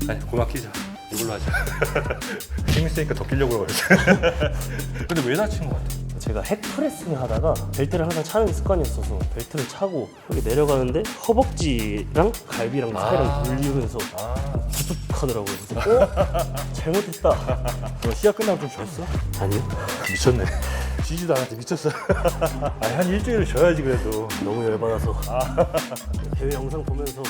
아니 고막 끼자. 이걸로 하자. 힘 있으니까 더 끼려고 그러지. 근데 왜 다친 것 같아? 제가 핵프레스를 하다가 벨트를 항상 차는 습관이었어서 벨트를 차고 여기 내려가는데 허벅지랑 갈비랑 사이랑 물리면서 부툭 하더라고요. 그래서 잘못했다. 너 시합 끝나고 좀 쉬었어? 아니요. 미쳤네. 쉬지도 않았지 미쳤어. 아니 한 일주일을 쉬어야지 그래도. 너무 열받아서 대회 영상 보면서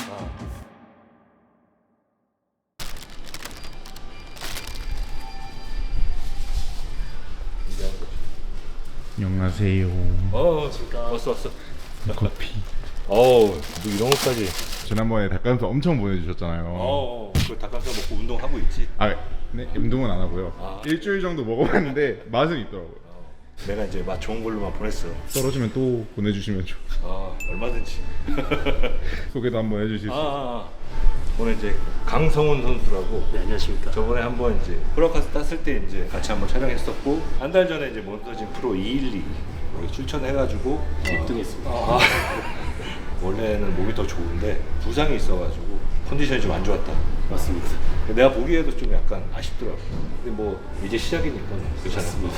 안녕하세요. 왔어. 커피. 어우, 너 이런 것까지. 지난번에 닭가슴살 엄청 보내주셨잖아요. 그 닭가슴살 먹고 운동하고 있지. 아, 네, 운동은 안 하고요. 일주일 정도 먹어봤는데 맛은 있더라고요. 내가 이제 맛 좋은 걸로만 보냈어. 떨어지면 또 보내주시면 얼마든지. 소개도 한번 해주실 수 있어요. 오늘 이제 강성훈 선수라고. 네, 안녕하십니까. 저번에 한번 이제 프로카스 땄을 때 이제 같이 한번 촬영했었고 한 달 전에 이제 몬스터짐 프로 212 여기 출전해가지고 1등했습니다. 원래는 몸이 더 좋은데 부상이 있어가지고 컨디션이 좀 안 좋았다. 맞습니다. 내가 보기에도 좀 약간 아쉽더라고. 근데 뭐 이제 시작이니까 괜찮습니다.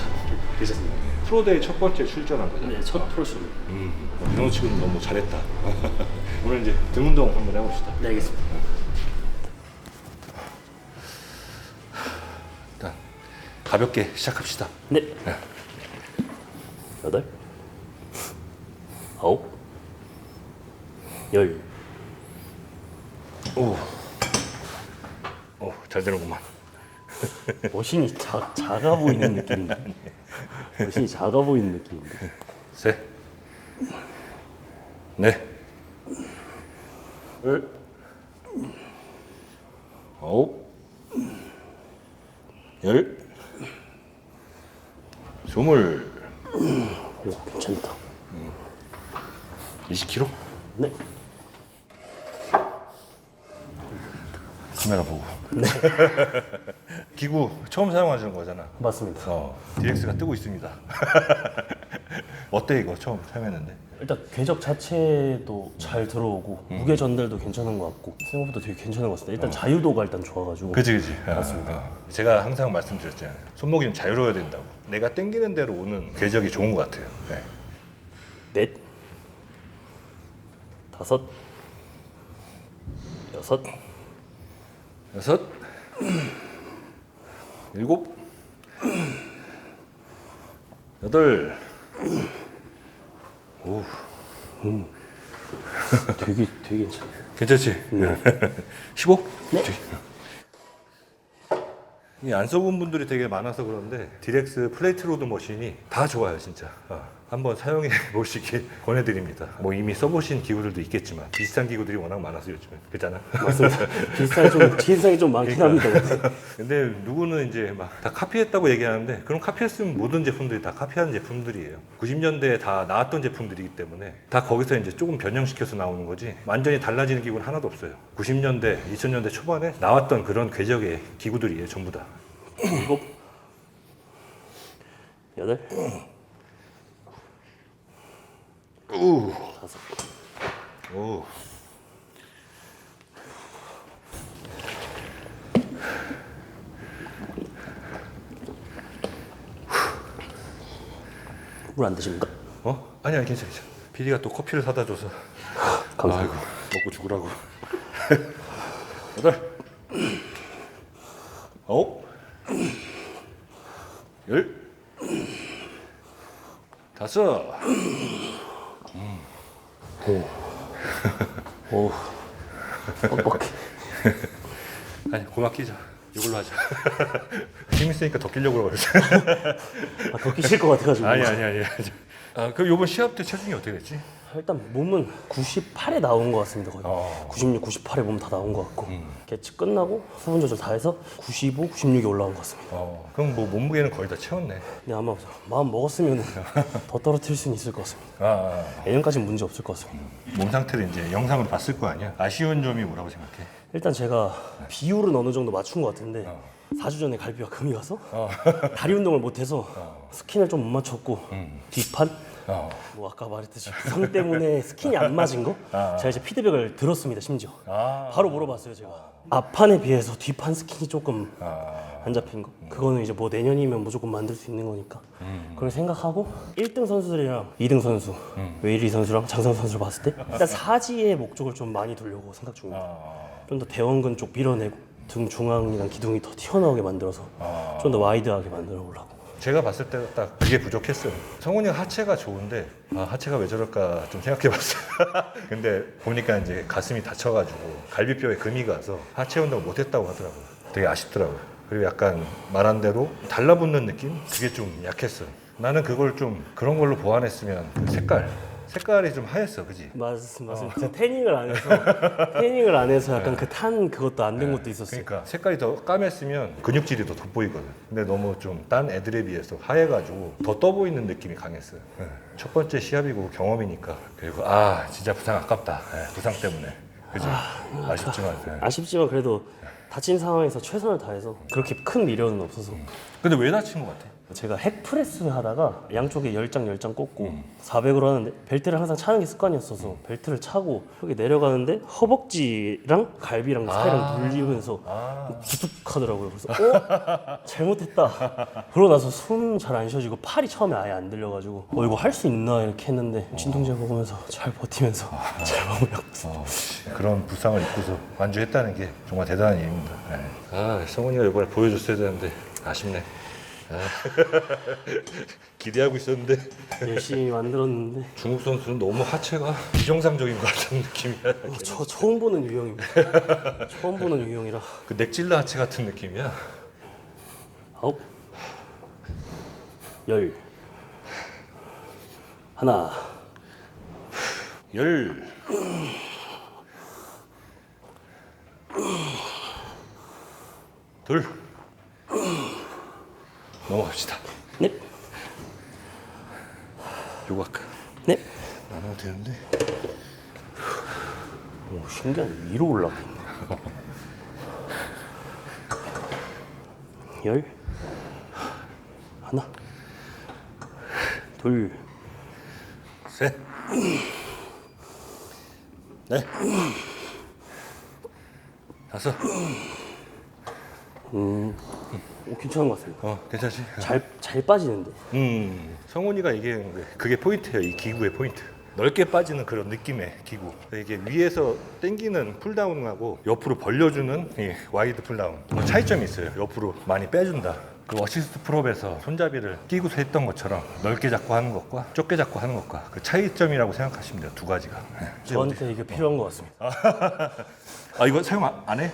괜찮습니다. 프로대회 첫 번째 출전한 거잖아. 네, 첫 프로쇼. 이런 치고는 너무 잘했다. 오늘 이제 등 운동 한번 해봅시다. 네, 알겠습니다. 일단 가볍게 시작합시다. 네. 8 9 10 잘 되는구만. 머신이 작아 보이는 느낌인데. 머신이 작아 보이는 느낌인데. 셋, 넷, 열, 아홉, 열, 스물. 오, 괜찮다. 20kg? 네. 카메라 보고. 네. 기구 처음 사용하시는 거잖아. 맞습니다. DX가 뜨고 있습니다. 어때 이거 처음 사용했는데? 일단 궤적 자체도 잘 들어오고 무게 전달도 괜찮은 것 같고 생각보다 되게 괜찮은 것 같습니다. 일단 자유도가 일단 좋아가지고. 그치. 맞습니다. 제가 항상 말씀드렸잖아요. 손목이 자유로워야 된다고. 내가 당기는 대로 오는 궤적이 좋은 것 같아요. 네. 넷, 다섯, 여섯, 여섯, 일곱, 여덟. 오, 되게 괜찮아요. 괜찮지? 15? 네. 이 안 써본 분들이 되게 많아서 그런데 디렉스 플레이트 로드 머신이 다 좋아요 진짜. 한번 사용해 보시길 권해드립니다. 뭐 이미 써보신 기구들도 있겠지만 비슷한 기구들이 워낙 많아서 요즘에 그렇잖아. 맞습니다. 비슷하게 좀 많긴 합니다. 근데 누구는 이제 막 다 카피했다고 얘기하는데 그럼 카피했으면 모든 제품들이 다 카피하는 제품들이에요. 90년대에 다 나왔던 제품들이기 때문에 다 거기서 이제 조금 변형시켜서 나오는 거지 완전히 달라지는 기구는 하나도 없어요. 90년대, 2000년대 초반에 나왔던 그런 궤적의 기구들이에요 전부 다. 일곱, 여덟, 다섯. 오. 물 안 드십니까? 아니야 괜찮아. PD가 또 커피를 사다 줘서. 감사합니다. 아이고, 먹고 죽으라고. 여덟, 아홉, 열, 다섯. 오, 뻑뻑해. 아니 고막 끼자. 이걸로 하자. 힘 있으니까 더 끼려고 그러지. 더 끼실 것 같아가지고. 아니. 그럼 이번 시합 때 체중이 어떻게 됐지? 일단 몸은 98에 나온 것 같습니다. 거의 96, 98에 몸 다 나온 것 같고 개치 끝나고 수분 조절 다 해서 95, 96에 올라온 것 같습니다. 그럼 뭐 몸무게는 거의 다 채웠네. 근데 아마 마음 먹었으면 더 떨어뜨릴 수는 있을 것 같습니다. 내년까지는 문제 없을 것 같습니다. 몸 상태를 이제 영상으로 봤을 거 아니야? 아쉬운 점이 뭐라고 생각해? 일단 제가 비율은 어느 정도 맞춘 것 같은데 4주 전에 갈비가 금이 가서 다리 운동을 못해서 스킨을 좀 못 맞췄고 뒷판 뭐 아까 말했듯이 부상 때문에 스킨이 안 맞은 거 제가 이제 피드백을 들었습니다. 심지어 바로 물어봤어요. 제가 앞판에 비해서 뒷판 스킨이 조금 안 잡힌 거 그거는 이제 뭐 내년이면 무조건 만들 수 있는 거니까 그걸 생각하고 1등 선수들이랑 2등 선수 웨일리 선수랑 장선 선수를 봤을 때 일단 사지의 목적을 좀 많이 두려고 생각 중입니다. 좀 더 대원근 쪽 밀어내고 등 중앙이랑 기둥이 더 튀어나오게 만들어서 좀 더 와이드하게 만들어 보려고. 제가 봤을 때 딱 그게 부족했어요. 성훈이가 하체가 좋은데 하체가 왜 저럴까 좀 생각해봤어요. 근데 보니까 이제 가슴이 다쳐가지고 갈비뼈에 금이 가서 하체 운동을 못했다고 하더라고요. 되게 아쉽더라고요. 그리고 약간 말한 대로 달라붙는 느낌? 그게 좀 약했어요. 나는 그걸 좀 그런 걸로 보완했으면 그 색깔이 좀 하였어, 그지? 맞습니다. 제가 태닝을 안 해서 약간 그 탄 그것도 안 된 것도 있었어요. 그러니까 색깔이 더 까맸으면 근육질이 더 돋보이거든. 근데 너무 좀 딴 애들에 비해서 하얘가지고 더 떠 보이는 느낌이 강했어요. 첫 번째 시합이고 경험이니까. 그리고 진짜 부상 아깝다. 부상 때문에. 그지? 아쉽지만. 아쉽지만 그래도 다친 상황에서 최선을 다해서 그렇게 큰 미련은 없어서. 근데 왜 다친 것 같아? 제가 핵프레스 하다가 양쪽에 10장 꽂고 400으로 하는데 벨트를 항상 차는 게 습관이었어서 벨트를 차고 여기 내려가는데 허벅지랑 갈비랑 사이랑 눌리면서 부툭 하더라고요. 그래서 잘못했다. 그러고 나서 숨 잘 안 쉬어지고 팔이 처음에 아예 안 들려가지고 이거 할 수 있나 이렇게 했는데 진통제 먹으면서 잘 버티면서 잘 마무리하고 그런 부상을 입고서 완주했다는 게 정말 대단한 일입니다. 성훈이가 이번에 보여줬어야 되는데 아쉽네. 기대하고 있었는데 열심히 만들었는데 중국 선수는 너무 하체가 비정상적인 것 같은 느낌이야. 저 처음 보는 유형입니다. 처음 보는 유형이라 그 넥질러 하체 같은 느낌이야. 9 10 하나 10 둘 넘어갑시다. 넷 요거 할까? 넷. 나눠도 되는데. 오, 신기하네. 위로 올라가네. 10 하나 둘 셋 넷 다섯. 괜찮은 것 같습니다. 괜찮지? 잘 빠지는데. 성훈이가 얘기한 게 그게 포인트예요. 이 기구의 포인트. 넓게 빠지는 그런 느낌의 기구. 이게 위에서 당기는 풀다운하고 옆으로 벌려주는 이 와이드 풀다운. 차이점이 있어요. 옆으로 많이 빼준다. 그 어시스트 프롭에서 손잡이를 끼고서 했던 것처럼 넓게 잡고 하는 것과 좁게 잡고 하는 것과 그 차이점이라고 생각하시면 돼요. 두 가지가. 저한테 이게 필요한 것 같습니다. 이거 사용 안 해?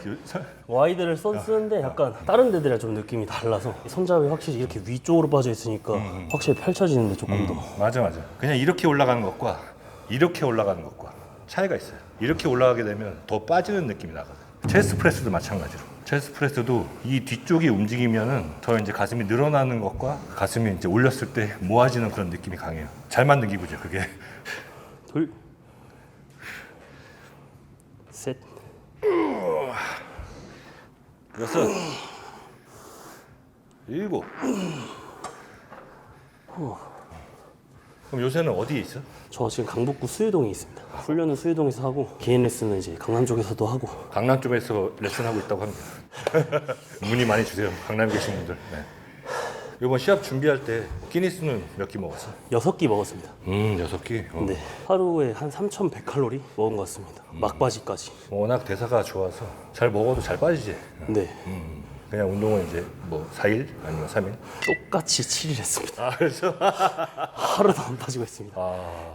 와이드를 쓰는데 약간 다른 데들이랑 좀 느낌이 달라서 손잡이 확실히 이렇게 위쪽으로 빠져 있으니까 확실히 펼쳐지는데 조금 더. 맞아. 그냥 이렇게 올라가는 것과 이렇게 올라가는 것과 차이가 있어요. 이렇게 올라가게 되면 더 빠지는 느낌이 나거든. 체스트 프레스도 마찬가지로. 체스트 프레스도 이 뒤쪽이 움직이면은 더 이제 가슴이 늘어나는 것과 가슴이 이제 올렸을 때 모아지는 그런 느낌이 강해요. 잘 만든 기구죠, 그게. 둘 셋 여섯 일곱. 그럼 요새는 어디에 있어? 저 지금 강북구 수유동에 있습니다. 훈련은 수유동에서 하고 개인 레슨은 이제 강남 쪽에서도 하고. 강남 쪽에서 레슨하고 있다고 합니다. 문의 많이 주세요, 강남에 계신 분들. 네. 이번 시합 준비할 때 기니스는 몇 끼 먹었어? 6끼 먹었습니다. 6끼? 네. 하루에 한 3,100칼로리 먹은 것 같습니다. 막바지까지. 워낙 대사가 좋아서 잘 먹어도 잘 빠지지. 네. 그냥 운동은 이제 뭐 4일 아니면 3일? 똑같이 7일 했습니다. 그래서? 하루도 안 빠지고 했습니다.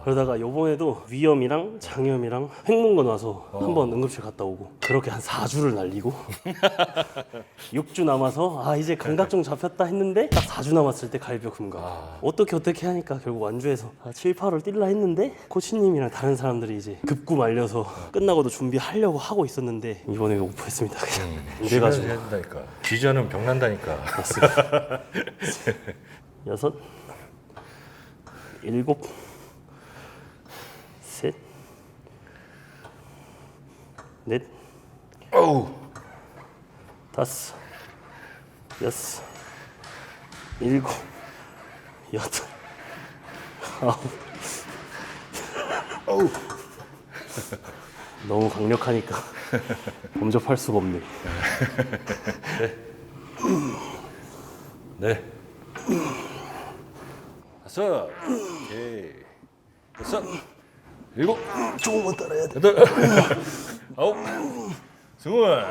그러다가 요번에도 위염이랑 장염이랑 횡문관 와서 한번 응급실 갔다 오고 그렇게 한 4주를 날리고 6주 남아서 이제 감각좀 잡혔다 했는데 딱 4주 남았을 때 갈비뼈 금각. 어떻게 하니까 결국 완주해서 7, 8월 뛸라 했는데 코치님이랑 다른 사람들이 이제 급구 말려서 끝나고도 준비하려고 하고 있었는데 이번에 오프했습니다. 그냥 이래가지고 해야 된다니까. 비전은 병난다니까. 맞습니다. 6 7 셋 넷 어우. 5 6 7 8 어우. 너무 강력하니까 범접할 수가 없네. 네. 다섯. 오케이. 여섯. 일곱. 조금만 따라야 돼. 여덟. 아홉. 스물.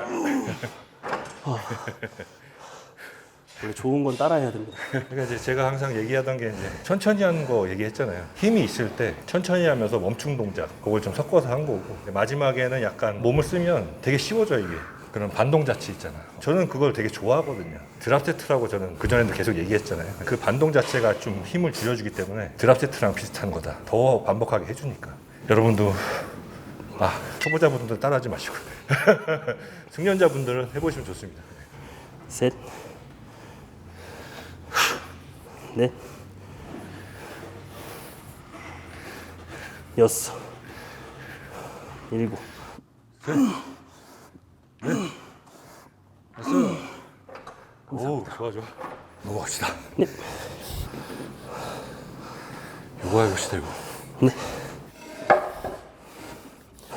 원래 좋은 건 따라해야 됩니다. 그러니까 이제 제가 항상 얘기하던 게 이제 천천히 하는 거 얘기했잖아요. 힘이 있을 때 천천히 하면서 멈춤 동작 그걸 좀 섞어서 한 거고 마지막에는 약간 몸을 쓰면 되게 쉬워져 이게. 그런 반동 자체 있잖아요. 저는 그걸 되게 좋아하거든요. 드랍 세트라고 저는 그전에도 계속 얘기했잖아요. 그 반동 자체가 좀 힘을 줄여주기 때문에 드랍 세트랑 비슷한 거다. 더 반복하게 해주니까. 여러분도 초보자분들 따라하지 마시고 숙련자분들은 해보시면 좋습니다. 셋, 넷, 여섯, 일곱. 오, 좋아. 넘어갑시다. 네. 요거 해봅시다, 이거. 네.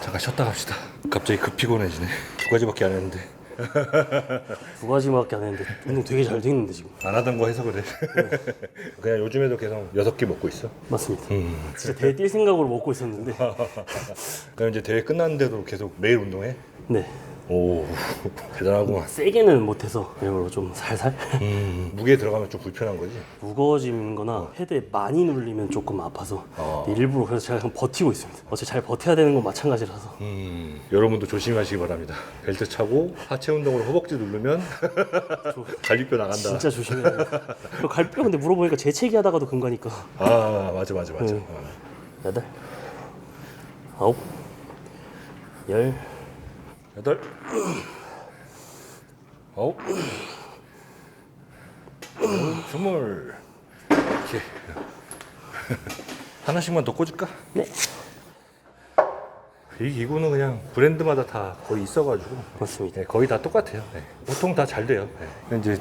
잠깐 쉬었다 갑시다. 갑자기 급 피곤해지네. 2가지밖에 안 했는데. 2가지밖에 안 했는데 운동 되게 잘 돼 있는데 지금. 안 하던 거 해서 그래. 그냥 요즘에도 계속 6개 먹고 있어. 맞습니다. 진짜 대회 뛸 생각으로 먹고 있었는데. 그럼 이제 대회 끝났는데도 계속 매일 운동해? 네. 오, 대단하구만. 세게는 못해서 일부러 좀 살살. 무게 들어가면 좀 불편한 거지? 무거워진 거나 헤드에 많이 눌리면 조금 아파서 일부러 그래서 제가 그냥 버티고 있습니다. 어차피 잘 버텨야 되는 건 마찬가지라서. 여러분도 조심하시기 바랍니다. 벨트 차고 하체 운동으로 허벅지 누르면 갈비뼈 나간다. 진짜 조심해야 돼요. 갈비뼈 근데 물어보니까 재채기 하다가도 금가니까. 아, 맞아. 여덟, 아홉, 열, 여덟, 아홉, 스물. 이렇게 하나씩만 더 꽂을까? 네. 이 기구는 그냥 브랜드마다 다 거의 있어가지고 맞습니다. 네, 거의 다 똑같아요. 네. 보통 다 잘 돼요. 네. 이제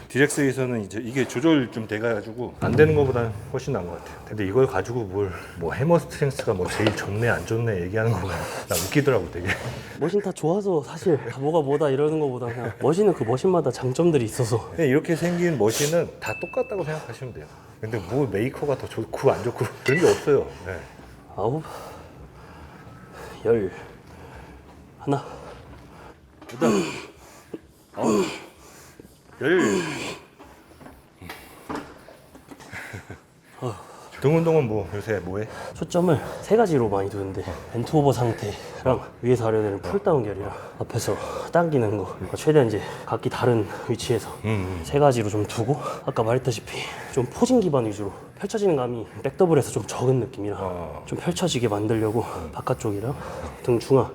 디렉스에서는 이제 이게 조절 좀 돼가지고 안 되는 것보다는 훨씬 나은 것 같아요. 근데 이걸 가지고 뭐 해머 스트렝스가 뭐 제일 좋네 안 좋네 얘기하는 거 보면 나 웃기더라고 되게. 머신 다 좋아서 사실 다 뭐가 뭐다 이러는 것보다 그냥 머신은 그 머신마다 장점들이 있어서. 그냥 이렇게 생긴 머신은 다 똑같다고 생각하시면 돼요. 근데 뭐 메이커가 더 좋고 안 좋고 그런 게 없어요. 네. 아홉, 열, 하나, 여덟, 아홉, 열. 등 운동은 뭐 요새 뭐해? 초점을 3가지로 많이 두는데 벤트 오버 상태랑 위에서 하려는 애는 풀다운 결이랑 앞에서 당기는 거 그러니까 최대한 이제 각기 다른 위치에서 3가지로 좀 두고 아까 말했다시피 좀 포징 기반 위주로 펼쳐지는 감이 백더블에서 좀 적은 느낌이라 좀 펼쳐지게 만들려고 바깥쪽이랑 등 중앙,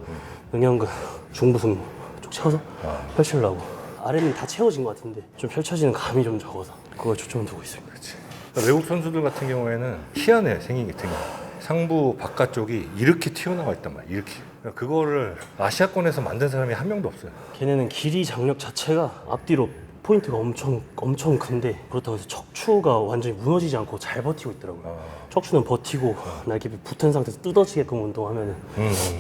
영양근, 중부승모 쪽 채워서 펼치려고 아래는 다 채워진 것 같은데 좀 펼쳐지는 감이 좀 적어서 그걸 초점을 두고 있어요. 외국 선수들 같은 경우에는 희한해 생긴 게 되게 상부 바깥쪽이 이렇게 튀어나와 있단 말이야. 이렇게 그거를 아시아권에서 만든 사람이 한 명도 없어요. 걔네는 길이 장력 자체가 앞뒤로 포인트가 엄청 큰데 그렇다고 해서 척추가 완전히 무너지지 않고 잘 버티고 있더라고요. 척추는 버티고 날개비 붙은 상태에서 뜯어지게끔 운동하면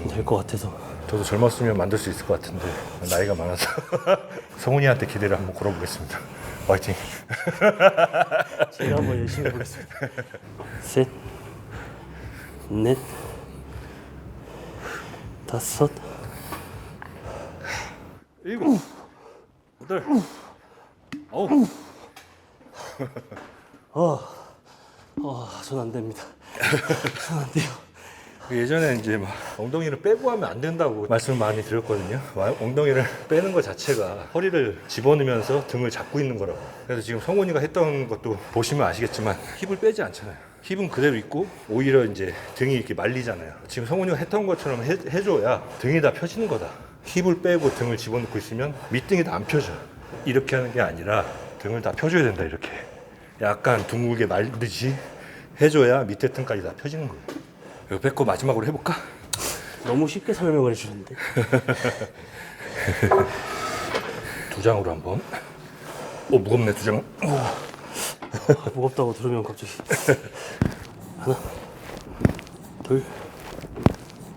될 것 같아서. 저도 젊었으면 만들 수 있을 것 같은데 나이가 많아서 성훈이한테 기대를 한번 걸어보겠습니다. 화이팅. 제가 한번 열심히 해보겠습니다. 셋, 넷, 다섯, 일곱, 여덟, 아홉. 전 안 됩니다. 전 안 돼요. 예전에 이제 막 엉덩이를 빼고 하면 안 된다고 말씀을 많이 드렸거든요. 엉덩이를 빼는 것 자체가 허리를 집어넣으면서 등을 잡고 있는 거라고. 그래서 지금 성훈이가 했던 것도 보시면 아시겠지만 힙을 빼지 않잖아요. 힙은 그대로 있고 오히려 이제 등이 이렇게 말리잖아요. 지금 성훈이가 했던 것처럼 해줘야 등이 다 펴지는 거다. 힙을 빼고 등을 집어넣고 있으면 밑등이 다 안 펴져. 이렇게 하는 게 아니라 등을 다 펴줘야 된다. 이렇게 약간 둥글게 말듯이 해줘야 밑에 등까지 다 펴지는 거예요. 옆에 거 마지막으로 해볼까? 너무 쉽게 설명을 해주는데. 두 장으로 한번. 무겁네 두 장은. 무겁다고 들으면 갑자기. 하나, 둘,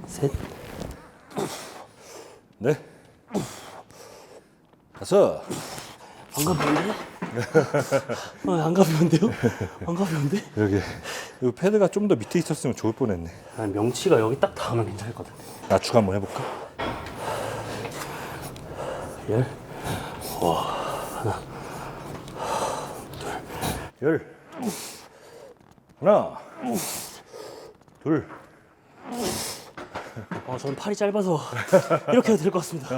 셋, 넷, 다섯. 안 가벼운데? 안 가벼운데요? 안 가벼운데? 여기 이 패드가 좀 더 밑에 있었으면 좋을 뻔했네. 아, 명치가 여기 딱 닿으면 괜찮을 것 같은데. 낮추고 한번 해볼까? 열, 열. 하나, 둘. 저는 팔이 짧아서 이렇게 해도 될 것 같습니다.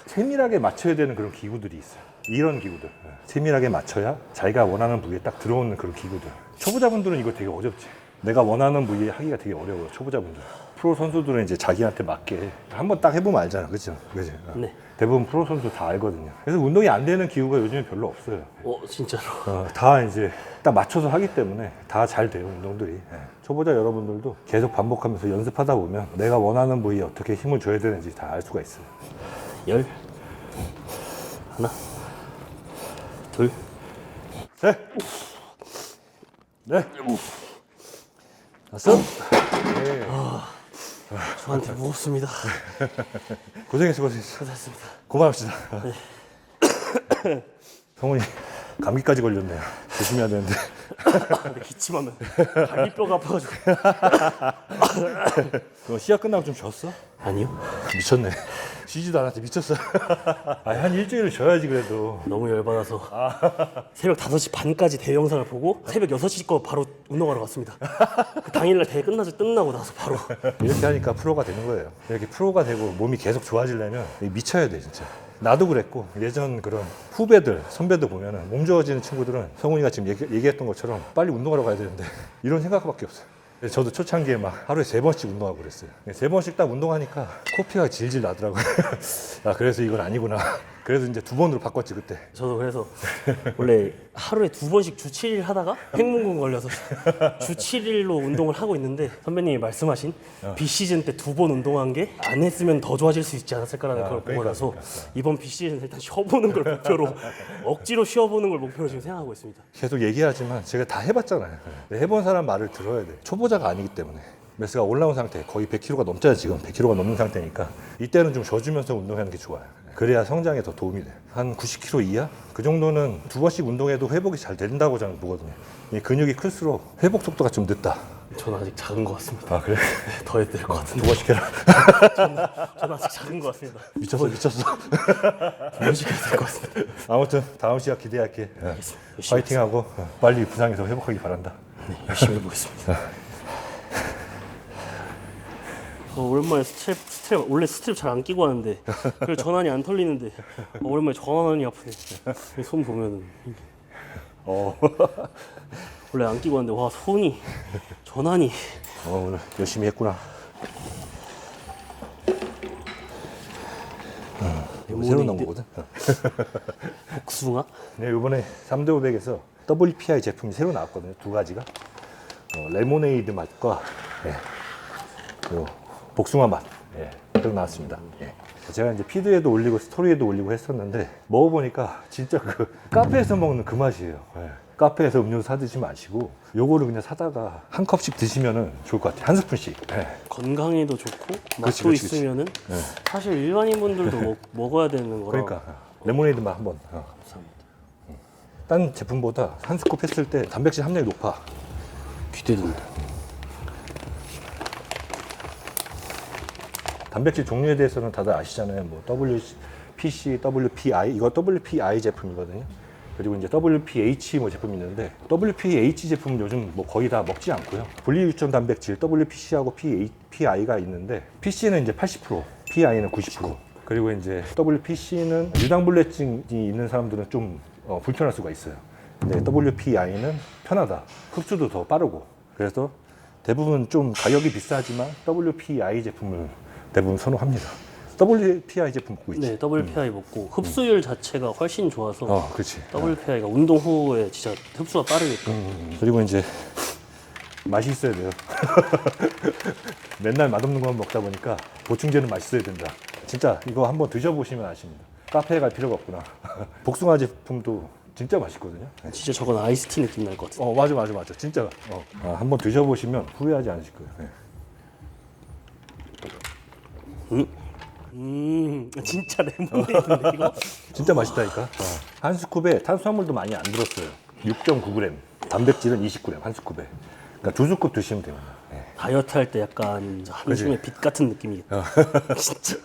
세밀하게 맞춰야 되는 그런 기구들이 있어요. 이런 기구들. 세밀하게 맞춰야 자기가 원하는 부위에 딱 들어오는 그런 기구들. 초보자분들은 이거 되게 어렵지. 내가 원하는 부위에 하기가 되게 어려워요. 초보자분들. 프로 선수들은 이제 자기한테 맞게 한번 딱 해보면 알잖아. 그죠? 그죠? 네. 대부분 프로 선수 다 알거든요. 그래서 운동이 안 되는 기구가 요즘에 별로 없어요. 진짜로. 다 이제 딱 맞춰서 하기 때문에 다 잘 돼요, 운동들이. 예. 초보자 여러분들도 계속 반복하면서 연습하다 보면 내가 원하는 부위에 어떻게 힘을 줘야 되는지 다 알 수가 있어요. 열, 하나, 둘, 셋, 넷, 다섯. 네. 저한테 무겁습니다. 고생했어. 고생했습니다. 고맙습니다. 성훈이 감기까지 걸렸네요. 조심해야 되는데. 근데 기침하면 갈비뼈가 아파가지고. 너 시합 끝나고 좀 쉬었어? 아니요. 미쳤네. 쉬지도 않았지. 미쳤어. 한 일주일을 쉬어야지 그래도. 너무 열받아서 새벽 5시 반까지 대회 영상을 보고 새벽 6시 거 바로 운동하러 갔습니다. 그 당일날 대회 끝나고 나서 바로. 이렇게 하니까 프로가 되는 거예요. 이렇게 프로가 되고 몸이 계속 좋아지려면 미쳐야 돼 진짜. 나도 그랬고 예전 그런 후배들, 선배들 보면은 몸 좋아지는 친구들은 성훈이가 지금 얘기했던 것처럼 빨리 운동하러 가야 되는데 이런 생각밖에 없어요. 그래서 저도 초창기에 막 하루에 3번씩 운동하고 그랬어요. 3번씩 딱 운동하니까 코피가 질질 나더라고요. 아, 그래서 이건 아니구나. 그래서 이제 2번으로 바꿨지 그때. 저도 그래서 원래 하루에 2번씩 주 7일 하다가 횡문근 걸려서 주 7일로 운동을 하고 있는데 선배님이 말씀하신 비시즌 때 2번 운동한 게 안 했으면 더 좋아질 수 있지 않았을까라는 걸 보고 나서 이번 비시즌 일단 쉬어보는 걸 목표로 억지로 쉬어보는 걸 목표로 지금 생각하고 있습니다. 계속 얘기하지만 제가 다 해봤잖아요. 해본 사람 말을 들어야 돼. 초보자가 아니기 때문에. 매스가 올라온 상태, 거의 100kg가 넘잖아요. 지금 100kg가 넘는 상태니까 이때는 좀 져주면서 운동하는 게 좋아요. 그래야 성장에 더 도움이 돼요. 한 90kg 이하? 그 정도는 2번씩 운동해도 회복이 잘 된다고 저는 보거든요. 이 근육이 클수록 회복 속도가 좀 늦다. 저는 아직 작은 것 같습니다. 아 그래? 더 해야 될 것 같은데. 2번씩 해라. 저는 아직 작은 것 같습니다. 미쳤어. 2번씩 해야 될 것 같습니다. 아무튼 다음 시합 기대할게. 열심히 파이팅하고 빨리 부상에서 회복하기 바란다. 네, 열심히 해보겠습니다. 오랜만에 스트랩 원래 스트랩 잘 안 끼고 하는데 그래 전환이 안 털리는데 오랜만에 전환이 아프네. 손 보면은 원래 안 끼고 하는데 와 손이 전환이. 오늘 열심히 했구나. 새로 나온 거거든. 복숭아? 네, 이번에 3대 500에서 WPI 제품이 새로 나왔거든요. 2가지가. 레모네이드 맛과 그리고 복숭아 맛. 새로 나왔습니다. 제가 이제 피드에도 올리고 스토리에도 올리고 했었는데 먹어보니까 진짜 그 카페에서 먹는 그 맛이에요. 카페에서 음료수 사드시지 마시고 요거를 그냥 사다가 한 컵씩 드시면은 좋을 것 같아요. 한 스푼씩. 건강에도 좋고 맛도 그렇지, 그렇지. 있으면은 사실 일반인분들도 먹어야 되는 거라. 그러니까 레모네이드 맛 한번. 감사합니다. 딴 제품보다 한 스쿱 했을 때 단백질 함량이 높아. 기대된다. 단백질 종류에 대해서는 다들 아시잖아요. 뭐 WPC, WPI 이거 WPI 제품이거든요. 그리고 이제 WPH 뭐 제품이 있는데 WPH 제품은 요즘 뭐 거의 다 먹지 않고요. 분리유점 단백질 WPC하고 PI가 있는데 PC는 이제 80%, PI는 90%. 그리고 이제 WPC는 유당불내증이 있는 사람들은 좀 불편할 수가 있어요. 근데 WPI는 편하다. 흡수도 더 빠르고. 그래서 대부분 좀 가격이 비싸지만 WPI 제품을 대부분 선호합니다. WPI 제품 먹고 있지? 네, WPI 먹고 흡수율 자체가 훨씬 좋아서 그렇지. WPI가 운동 후에 진짜 흡수가 빠르니까. 그리고 이제 맛이 있어야 돼요. 맨날 맛없는 것만 먹다 보니까 보충제는 맛있어야 된다. 진짜 이거 한번 드셔보시면 아십니다. 카페에 갈 필요가 없구나. 복숭아 제품도 진짜 맛있거든요. 네. 진짜 저건 아이스티 느낌 날 것 같아. 맞아. 진짜. 한번 드셔보시면 후회하지 않으실 거예요. 네. 진짜 레몬에이드인데 이거? 진짜 맛있다니까. 한 스쿱에 탄수화물도 많이 안 들었어요. 6.9g, 단백질은 20g 한 스쿱에. 그러니까 두 스쿱 드시면 됩니다. 네. 다이어트 할 때 약간 한숨의 빛 같은 느낌이겠다. 진짜.